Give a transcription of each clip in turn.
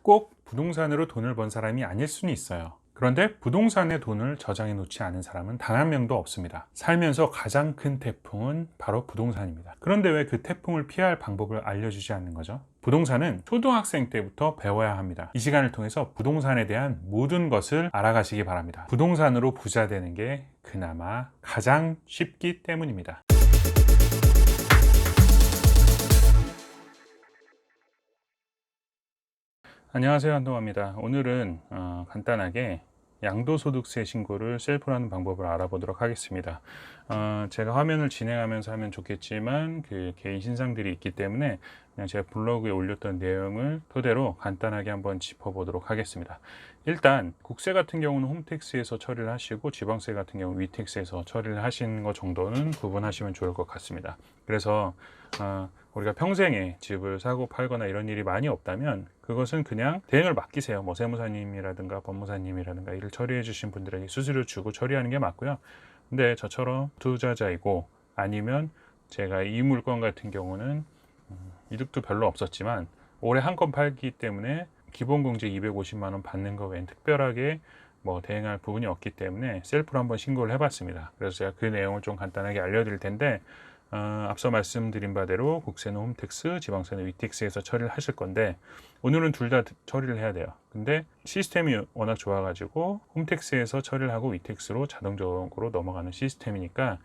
꼭 부동산으로 돈을 번 사람이 아닐 수는 있어요. 그런데 부동산에 돈을 저장해 놓지 않은 사람은 단 한 명도 없습니다. 살면서 가장 큰 태풍은 바로 부동산입니다. 그런데 왜 그 태풍을 피할 방법을 알려주지 않는 거죠? 부동산은 초등학생 때부터 배워야 합니다. 이 시간을 통해서 부동산에 대한 모든 것을 알아가시기 바랍니다. 부동산으로 부자 되는 게 그나마 가장 쉽기 때문입니다. 안녕하세요, 한동화입니다. 오늘은 간단하게 양도소득세 신고를 셀프로 하는 방법을 알아보도록 하겠습니다. 제가 화면을 진행하면서 하면 좋겠지만 그 개인 신상들이 있기 때문에 그냥 제가 블로그에 올렸던 내용을 토대로 간단하게 한번 짚어보도록 하겠습니다. 일단 국세 같은 경우는 홈택스에서 처리를 하시고 지방세 같은 경우 는 위택스에서 처리를 하시는 것 정도는 구분하시면 좋을 것 같습니다. 그래서 우리가 평생에 집을 사고 팔거나 이런 일이 많이 없다면 그것은 그냥 대행을 맡기세요. 뭐 세무사님이라든가 법무사님이라든가 일을 처리해 주신 분들에게 수수료 주고 처리하는 게 맞고요. 근데 저처럼 투자자이고 아니면 제가 이 물건 같은 경우는 이득도 별로 없었지만 올해 한 건 팔기 때문에 기본공제 250만 원 받는 거 외엔 특별하게 뭐 대행할 부분이 없기 때문에 셀프로 한번 신고를 해봤습니다. 그래서 제가 그 내용을 좀 간단하게 알려드릴 텐데 앞서 말씀드린 바대로 국세는 홈택스, 지방세는 위택스에서 처리를 하실 건데 오늘은 둘 다 처리를 해야 돼요. 근데 시스템이 워낙 좋아가지고 홈택스에서 처리를 하고 위택스로 자동적으로 넘어가는 시스템이니까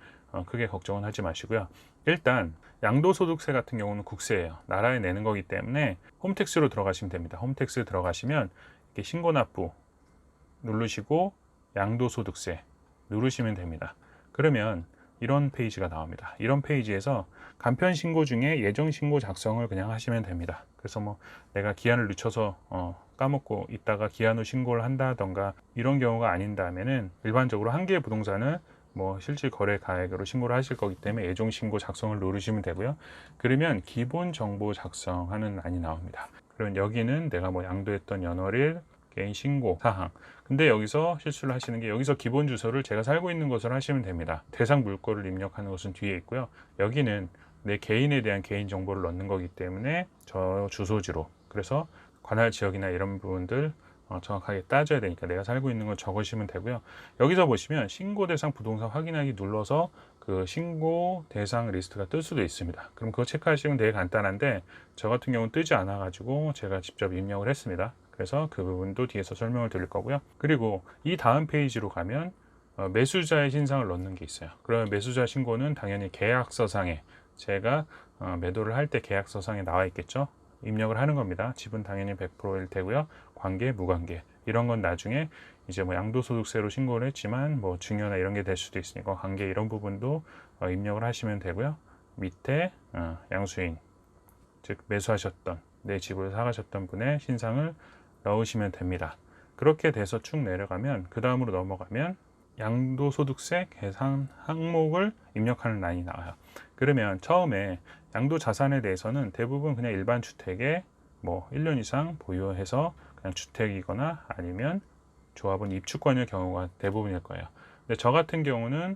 크게 걱정은 하지 마시고요. 일단 양도소득세 같은 경우는 국세예요. 나라에 내는 거기 때문에 홈택스로 들어가시면 됩니다. 홈택스 들어가시면 이렇게 신고납부 누르시고 양도소득세 누르시면 됩니다. 그러면 이런 페이지가 나옵니다. 이런 페이지에서 간편 신고 중에 예정 신고 작성을 그냥 하시면 됩니다. 그래서 뭐 내가 기한을 늦춰서 까먹고 있다가 기한 후 신고를 한다던가 이런 경우가 아닌다면은 일반적으로 한 개의 부동산을 뭐 실질 거래 가액으로 신고를 하실 거기 때문에 예정 신고 작성을 누르시면 되고요. 그러면 기본 정보 작성하는 란이 나옵니다. 그러면 여기는 내가 뭐 양도했던 연월일, 개인 신고 사항. 근데 여기서 실수를 하시는 게 여기서 기본 주소를 제가 살고 있는 곳을 하시면 됩니다. 대상 물건을 입력하는 것은 뒤에 있고요. 여기는 내 개인에 대한 개인 정보를 넣는 거기 때문에 저 주소지로, 그래서 관할 지역이나 이런 부분들 정확하게 따져야 되니까 내가 살고 있는 걸 적으시면 되고요. 여기서 보시면 신고 대상 부동산 확인하기 눌러서 그 신고 대상 리스트가 뜰 수도 있습니다. 그럼 그거 체크하시면 되게 간단한데 저 같은 경우는 뜨지 않아 가지고 제가 직접 입력을 했습니다. 그래서 그 부분도 뒤에서 설명을 드릴 거고요. 그리고 이 다음 페이지로 가면 매수자의 신상을 넣는 게 있어요. 그러면 매수자 신고는 당연히 계약서상에 제가 매도를 할 때 계약서상에 나와 있겠죠. 입력을 하는 겁니다. 집은 당연히 100%일 테고요. 관계, 무관계 이런 건 나중에 이제 뭐 양도소득세로 신고를 했지만 뭐 증여나 이런 게 될 수도 있으니까 관계 이런 부분도 입력을 하시면 되고요. 밑에 양수인, 즉 매수하셨던 내 집을 사가셨던 분의 신상을 넣으시면 됩니다. 그렇게 돼서 쭉 내려가면 그 다음으로 넘어가면 양도소득세 계산 항목을 입력하는 라인이 나와요. 그러면 처음에 양도자산에 대해서는 대부분 그냥 일반 주택에 뭐 1년 이상 보유해서 그냥 주택이거나 아니면 조합원 입주권일 경우가 대부분일 거예요. 근데 저 같은 경우는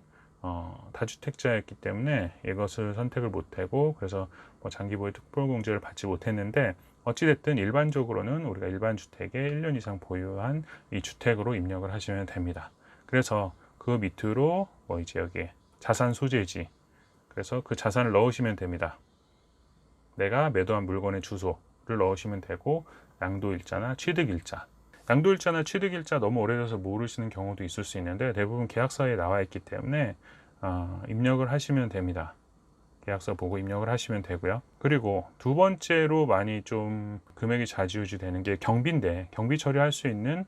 다주택자였기 때문에 이것을 선택을 못하고 그래서 뭐 장기보유 특별공제를 받지 못했는데 어찌됐든 일반적으로는 우리가 일반 주택에 1년 이상 보유한 이 주택으로 입력을 하시면 됩니다. 그래서 그 밑으로 뭐 이제 여기에 자산 소재지, 그래서 그 자산을 넣으시면 됩니다. 내가 매도한 물건의 주소를 넣으시면 되고 양도일자나 취득일자, 양도일자나 취득일자 너무 오래돼서 모르시는 경우도 있을 수 있는데 대부분 계약서에 나와 있기 때문에 입력을 하시면 됩니다. 계약서 보고 입력을 하시면 되고요. 그리고 두 번째로 많이 좀 금액이 좌지우지 되는 게 경비인데 경비 처리할 수 있는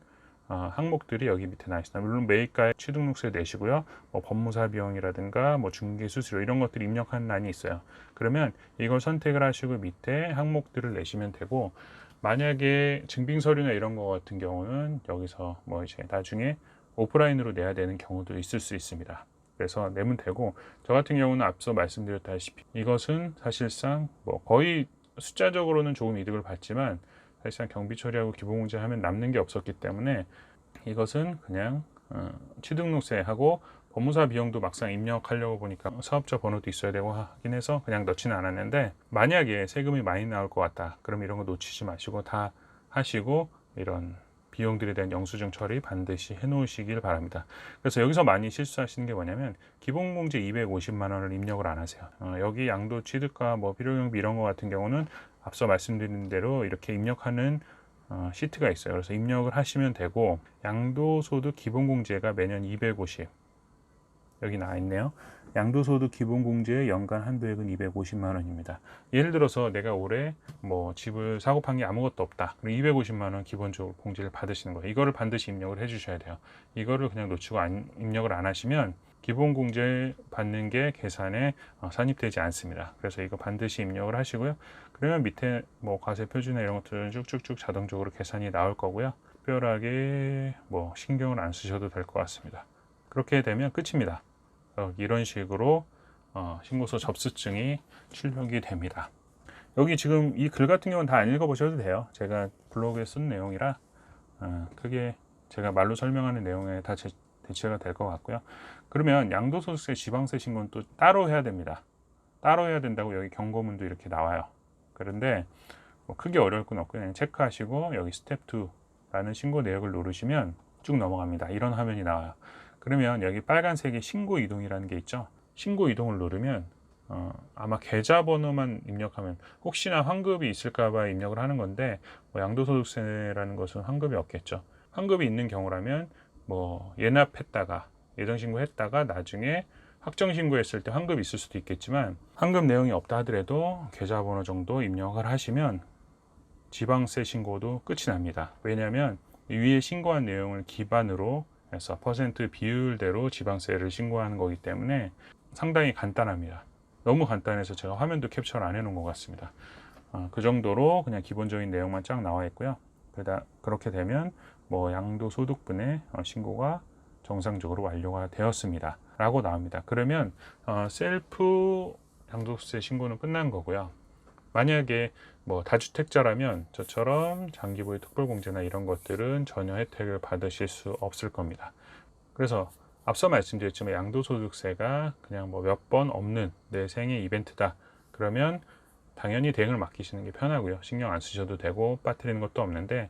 항목들이 여기 밑에 나와 있습니다. 물론 매입가에 취득록세 내시고요. 뭐 법무사 비용이라든가 뭐 중개 수수료 이런 것들이 입력하는 란이 있어요. 그러면 이걸 선택을 하시고 밑에 항목들을 내시면 되고 만약에 증빙서류나 이런 거 같은 경우는 여기서 뭐 이제 나중에 오프라인으로 내야 되는 경우도 있을 수 있습니다. 그래서 내면 되고 저 같은 경우는 앞서 말씀드렸다시피 이것은 사실상 뭐 거의 숫자적으로는 조금 이득을 받지만 사실상 경비 처리하고 기본공제 하면 남는 게 없었기 때문에 이것은 그냥 취득록세하고 법무사 비용도 막상 입력하려고 보니까 사업자 번호도 있어야 되고 하긴 해서 그냥 넣지는 않았는데 만약에 세금이 많이 나올 것 같다 그럼 이런 거 놓치지 마시고 다 하시고 이런 비용들에 대한 영수증 처리 반드시 해 놓으시길 바랍니다. 그래서 여기서 많이 실수하시는 게 뭐냐면 기본공제 250만 원을 입력을 안 하세요. 여기 양도 취득과 뭐 필요경비 이런 거 같은 경우는 앞서 말씀드린 대로 이렇게 입력하는 시트가 있어요. 그래서 입력을 하시면 되고, 양도소득 기본공제가 매년 250 여기 나와 있네요. 양도소득 기본공제의 연간 한도액은 250만 원입니다. 예를 들어서 내가 올해 뭐 집을 사고 판 게 아무것도 없다. 그럼 250만 원 기본적으로 공제를 받으시는 거예요. 이거를 반드시 입력을 해 주셔야 돼요. 이거를 그냥 놓치고 입력을 안 하시면 기본공제 받는 게 계산에 산입되지 않습니다. 그래서 이거 반드시 입력을 하시고요. 그러면 밑에 뭐 과세 표준이나 이런 것들은 쭉쭉쭉 자동적으로 계산이 나올 거고요. 특별하게 뭐 신경을 안 쓰셔도 될 것 같습니다. 그렇게 되면 끝입니다. 이런 식으로 신고서 접수증이 출력이 됩니다. 여기 지금 이 글 같은 경우는 다 안 읽어보셔도 돼요. 제가 블로그에 쓴 내용이라 크게 제가 말로 설명하는 내용에 다 대체가 될 것 같고요. 그러면 양도소득세 지방세 신고는 또 따로 해야 됩니다. 따로 해야 된다고 여기 경고문도 이렇게 나와요. 그런데 뭐 크게 어려울 건 없고요. 그냥 체크하시고 여기 스텝 2라는 신고 내역을 누르시면 쭉 넘어갑니다. 이런 화면이 나와요. 그러면 여기 빨간색의 신고 이동이라는 게 있죠. 신고 이동을 누르면 아마 계좌번호만 입력하면, 혹시나 환급이 있을까봐 입력을 하는 건데 뭐 양도소득세라는 것은 환급이 없겠죠. 환급이 있는 경우라면 뭐 예납했다가 예정신고했다가 나중에 확정신고했을 때 환급이 있을 수도 있겠지만, 환급 내용이 없다 하더라도 계좌번호 정도 입력을 하시면 지방세 신고도 끝이 납니다. 왜냐하면 위에 신고한 내용을 기반으로 해서 퍼센트 비율대로 지방세를 신고하는 거기 때문에 상당히 간단합니다. 너무 간단해서 제가 화면도 캡처를 안 해놓은 것 같습니다. 그 정도로 그냥 기본적인 내용만 쫙 나와 있고요. 그렇게 되면 뭐 양도소득분의 신고가 정상적으로 완료가 되었습니다 라고 나옵니다. 그러면 셀프 양도세 신고는 끝난 거고요. 만약에 뭐 다주택자라면 저처럼 장기보유 특별공제나 이런 것들은 전혀 혜택을 받으실 수 없을 겁니다. 그래서 앞서 말씀드렸지만 양도소득세가 그냥 뭐 몇 번 없는 내 생애 이벤트다. 그러면 당연히 대행을 맡기시는 게 편하고요. 신경 안 쓰셔도 되고 빠뜨리는 것도 없는데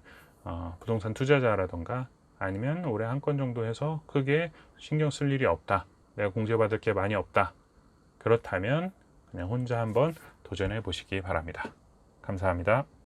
부동산 투자자라던가 아니면 올해 한 건 정도 해서 크게 신경 쓸 일이 없다. 내가 공제받을 게 많이 없다. 그렇다면 그냥 혼자 한번 도전해 보시기 바랍니다. 감사합니다.